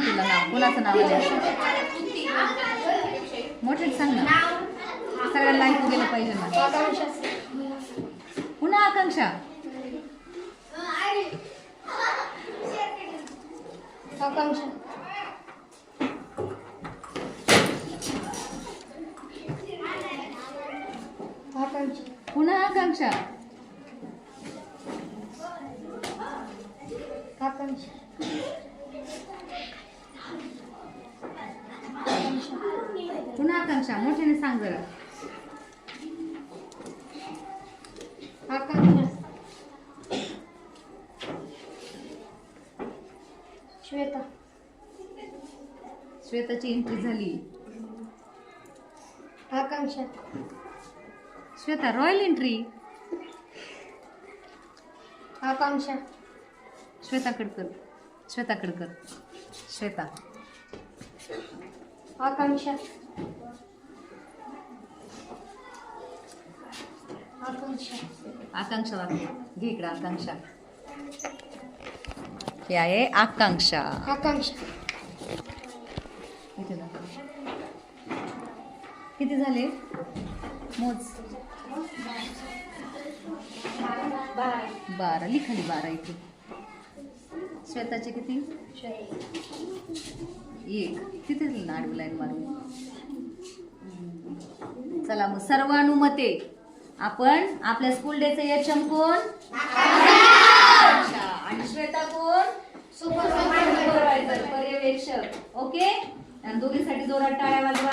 तुला नाव कोणाचं नाव आलं मोठे सांग ना सगळ्यांना ऐकू गेलं पाहिजे ना पुन्हा आकांक्षा आकांक्षा पुन्हा आकांक्षा पुन्हा आकांक्षा मोठ्याने सांग जरा आकांक्षा श्वेता श्वेताची एंट्री झाली आकांक्षा श्वेता रॉयल एंट्री आकांक्षा श्वेता कडकर श्वेता आकांक्षा आकांक्षा वाक्य घे इकडं आकांक्षा हे आहे आकांक्षा इथे दाखव. किती झाले मोज 12 लिखाली 12 इथे श्वेताचे किती एक तिथे आडवी लाईन मारून चला मग सर्वानुमते आपण आपल्या स्कूल डेचं यशम कोण आणि श्वेता कोण सुपरवायझर पर्यवेक्षक ओके आणि दोघींसाठी जोरात टाळ्या वाजवा